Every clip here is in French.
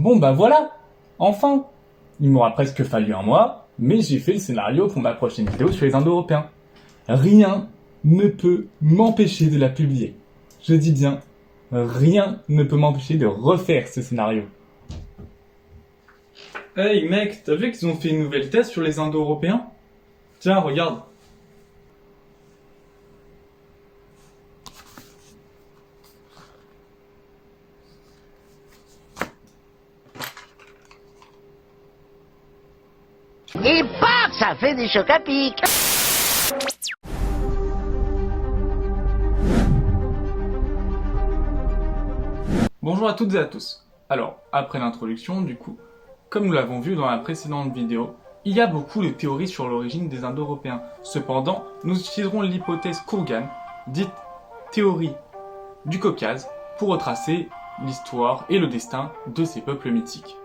Bon bah voilà, enfin. Il m'aura presque fallu un mois, mais j'ai fait le scénario pour ma prochaine vidéo sur les Indo-Européens. Rien ne peut m'empêcher de la publier. Je dis bien, rien ne peut m'empêcher de refaire ce scénario. Hey mec, t'as vu qu'ils ont fait une nouvelle thèse sur les Indo-Européens? Tiens, regarde. Et paf, ça fait des chocs à pic. Bonjour à toutes et à tous. Alors, après l'introduction, du coup, comme nous l'avons vu dans la précédente vidéo, il y a beaucoup de théories sur l'origine des Indo-Européens. Cependant, nous utiliserons l'hypothèse Kurgan, dite théorie du Caucase, pour retracer l'histoire et le destin de ces peuples mythiques.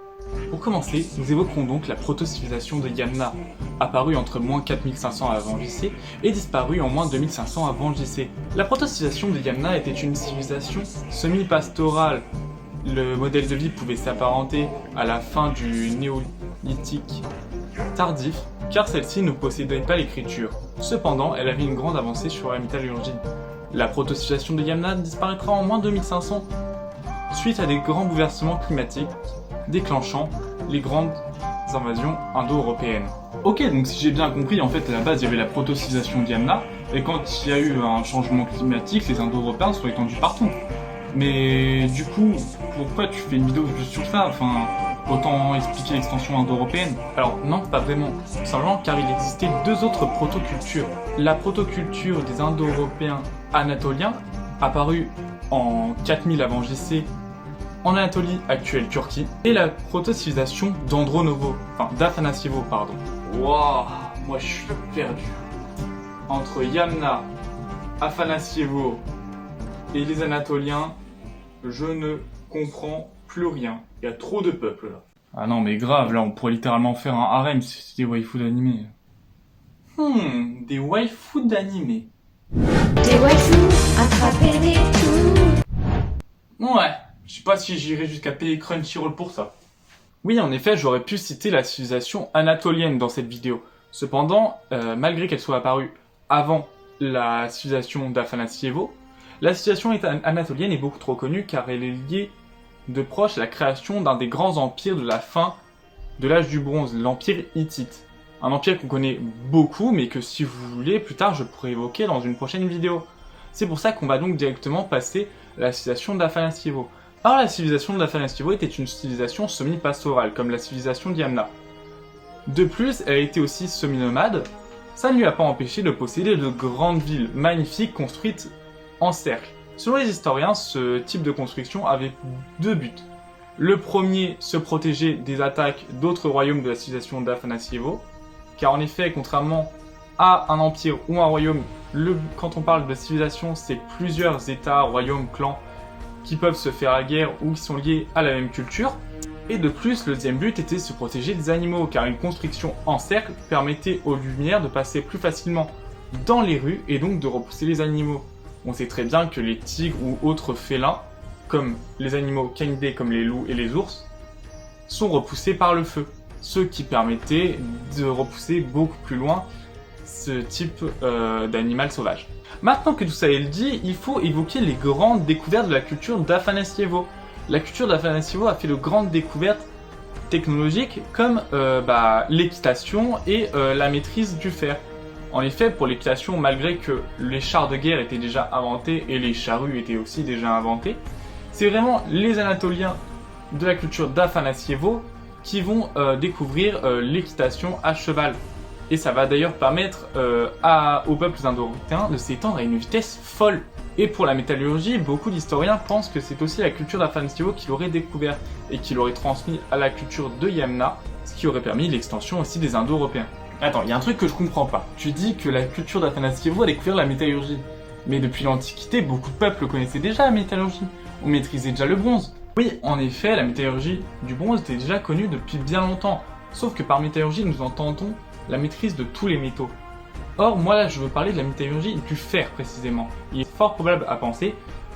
Pour commencer, nous évoquerons donc la proto-civilisation de Yamna, apparue entre moins 4500 avant JC et disparue en moins 2500 avant JC. La proto-civilisation de Yamna était une civilisation semi-pastorale. Le modèle de vie pouvait s'apparenter à la fin du néolithique tardif, car celle-ci ne possédait pas l'écriture. Cependant, elle avait une grande avancée sur la métallurgie. La proto-civilisation de Yamna disparaîtra en moins 2500, suite à des grands bouleversements climatiques, déclenchant les grandes invasions indo-européennes. Ok, donc si j'ai bien compris, en fait à la base il y avait la proto-civilisation de Yamna, et quand il y a eu un changement climatique, les Indo-Européens sont étendus partout. Mais du coup, pourquoi tu fais une vidéo juste sur ça? Enfin, autant expliquer l'extension indo-européenne. Alors non, pas vraiment. Simplement car il existait deux autres protocultures. La protoculture des Indo-Européens anatoliens, apparue en 4000 avant JC, en Anatolie, actuelle Turquie, et la proto-civilisation d'Afanassievo, pardon. Waouh, moi je suis perdu. Entre Yamna, Afanassievo et les Anatoliens, je ne comprends plus rien. Il y a trop de peuples là. Ah non mais grave, là on pourrait littéralement faire un harem si c'était des waifus d'animé. Des waifus d'animé. Des waifus, attrapez-les tous. Ouais. Je sais pas si j'irai jusqu'à payer Crunchyroll pour ça. Oui, en effet, j'aurais pu citer la civilisation anatolienne dans cette vidéo. Cependant, malgré qu'elle soit apparue avant la civilisation d'Afanassievo, la civilisation anatolienne est beaucoup trop connue car elle est liée de proche à la création d'un des grands empires de la fin de l'âge du bronze, l'empire hittite. Un empire qu'on connaît beaucoup, mais que si vous voulez, plus tard je pourrais évoquer dans une prochaine vidéo. C'est pour ça qu'on va donc directement passer à la civilisation d'Afanassievo. Or, la civilisation d'Afanassievo était une civilisation semi-pastorale, comme la civilisation d'Yamna. De plus, elle était aussi semi-nomade, ça ne lui a pas empêché de posséder de grandes villes magnifiques construites en cercle. Selon les historiens, ce type de construction avait deux buts. Le premier, se protéger des attaques d'autres royaumes de la civilisation d'Afanassievo, car en effet, contrairement à un empire ou un royaume, quand on parle de civilisation, c'est plusieurs états, royaumes, clans, qui peuvent se faire la guerre ou qui sont liés à la même culture. Et de plus, le deuxième but était de se protéger des animaux, car une construction en cercle permettait aux lumières de passer plus facilement dans les rues et donc de repousser les animaux. On sait très bien que les tigres ou autres félins, comme les animaux canidés comme les loups et les ours, sont repoussés par le feu, ce qui permettait de repousser beaucoup plus loin ce type d'animal sauvage. Maintenant que tout ça est dit, il faut évoquer les grandes découvertes de la culture d'Afanassievo. La culture d'Afanassievo a fait de grandes découvertes technologiques comme l'équitation et la maîtrise du fer. En effet, pour l'équitation, malgré que les chars de guerre étaient déjà inventés et les charrues étaient aussi déjà inventées, c'est vraiment les Anatoliens de la culture d'Afanassievo qui vont découvrir l'équitation à cheval. Et ça va d'ailleurs permettre aux peuples indo-européens de s'étendre à une vitesse folle. Et pour la métallurgie, beaucoup d'historiens pensent que c'est aussi la culture d'Afanassievo qui l'aurait découvert et qui l'aurait transmis à la culture de Yamna, ce qui aurait permis l'extension aussi des Indo-Européens. Attends, il y a un truc que je comprends pas. Tu dis que la culture d'Afanassievo a découvert la métallurgie. Mais depuis l'Antiquité, beaucoup de peuples connaissaient déjà la métallurgie. On maîtrisait déjà le bronze. Oui, en effet, la métallurgie du bronze était déjà connue depuis bien longtemps. Sauf que par métallurgie, nous entendons la maîtrise de tous les métaux. Or, moi là, je veux parler de la métallurgie du fer précisément. Il est fort probable à penser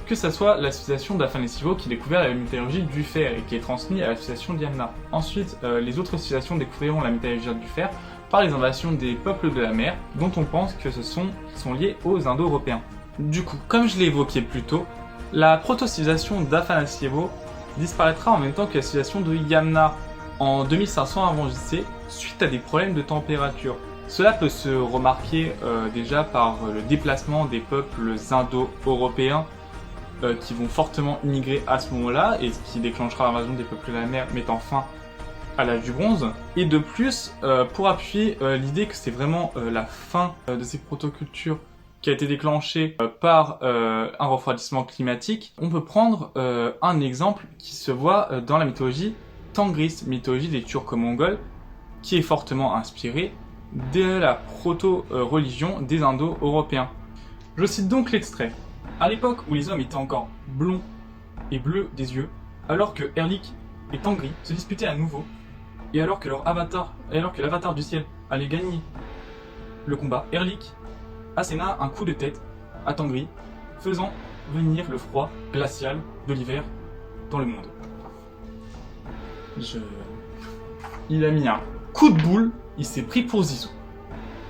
que ça soit la civilisation d'Afanassivo qui découvert la métallurgie du fer et qui est transmise à la civilisation d'Yamna. Ensuite, les autres civilisations découvriront la métallurgie du fer par les invasions des peuples de la mer, dont on pense que ce sont liés aux Indo-Européens. Du coup, comme je l'ai évoqué plus tôt, la proto-civilisation d'Afanassivo disparaîtra en même temps que la civilisation de Yamna en 2500 avant JC suite à des problèmes de température. Cela peut se remarquer déjà par le déplacement des peuples indo-européens qui vont fortement immigrer à ce moment-là et ce qui déclenchera l'invasion des peuples de la mer mettant fin à l'âge du bronze. Et de plus, pour appuyer l'idée que c'est vraiment la fin de ces protocultures qui a été déclenchée par un refroidissement climatique, on peut prendre un exemple qui se voit dans la mythologie tangriste, mythologie des Turco-Mongols, qui est fortement inspirée de la proto-religion des Indo-Européens. Je cite donc l'extrait. À l'époque où les hommes étaient encore blonds et bleus des yeux, alors que Erlik et Tangri se disputaient à nouveau, et alors que l'avatar du ciel allait gagner le combat, Erlik asséna un coup de tête à Tangri, faisant venir le froid glacial de l'hiver dans le monde. Il a mis un coup de boule, il s'est pris pour Zizou.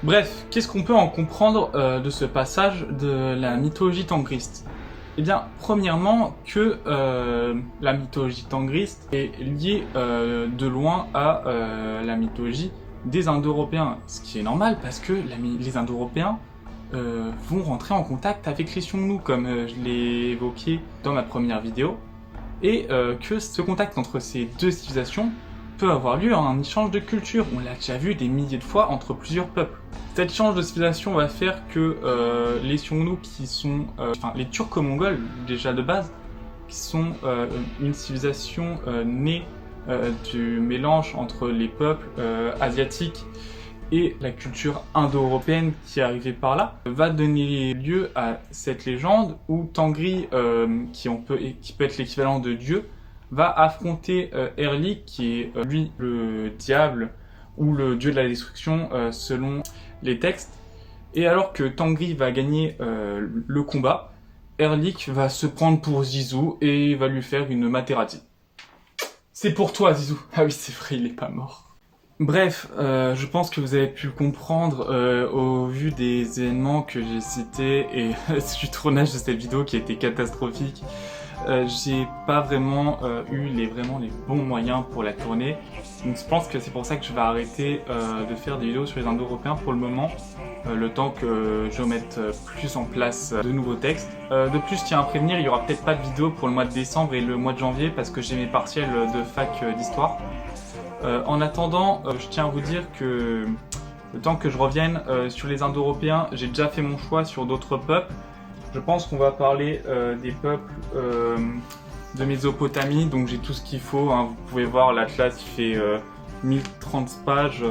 Bref, qu'est-ce qu'on peut en comprendre de ce passage de la mythologie tangriste? Eh bien, premièrement, que la mythologie tangriste est liée de loin à la mythologie des Indo-Européens. Ce qui est normal parce que les Indo-Européens vont rentrer en contact avec les Xiongnu, comme je l'ai évoqué dans ma première vidéo, et que ce contact entre ces deux civilisations peut avoir lieu en un échange de culture. On l'a déjà vu des milliers de fois entre plusieurs peuples. Cet échange de civilisation va faire que les Xiongnu, qui sont les Turco-Mongols déjà de base, qui sont une civilisation née du mélange entre les peuples asiatiques et la culture indo-européenne qui est arrivée par là, va donner lieu à cette légende où Tangri, qui peut être l'équivalent de Dieu, va affronter Erlik, qui est lui le diable ou le dieu de la destruction selon les textes. Et alors que Tangri va gagner le combat, Erlik va se prendre pour Zizou et va lui faire une Materati. C'est pour toi, Zizou. Ah oui, c'est vrai, il est pas mort. Bref, je pense que vous avez pu comprendre au vu des événements que j'ai cités et du tournage de cette vidéo qui a été catastrophique. J'ai pas vraiment eu les bons moyens pour la tourner, donc je pense que c'est pour ça que je vais arrêter de faire des vidéos sur les Indo-Européens pour le moment, le temps que je mette plus en place de nouveaux textes. De plus, je tiens à prévenir, il y aura peut-être pas de vidéo pour le mois de décembre et le mois de janvier parce que j'ai mes partiels de fac d'histoire. En attendant, je tiens à vous dire que le temps que je revienne sur les Indo-Européens, j'ai déjà fait mon choix sur d'autres peuples. Je pense qu'on va parler des peuples de Mésopotamie, donc j'ai tout ce qu'il faut, hein. Vous pouvez voir l'atlas qui fait 1030 pages,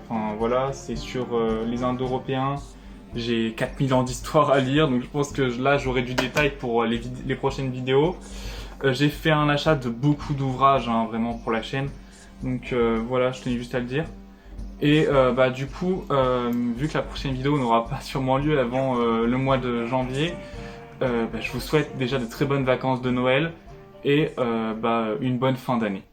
enfin voilà, c'est sur les Indo-Européens. J'ai 4000 ans d'histoire à lire, donc je pense que là j'aurai du détail pour les prochaines vidéos. J'ai fait un achat de beaucoup d'ouvrages, hein, vraiment pour la chaîne. Donc voilà, je tenais juste à le dire. Et du coup, vu que la prochaine vidéo n'aura pas sûrement lieu avant le mois de janvier, je vous souhaite déjà de très bonnes vacances de Noël et une bonne fin d'année.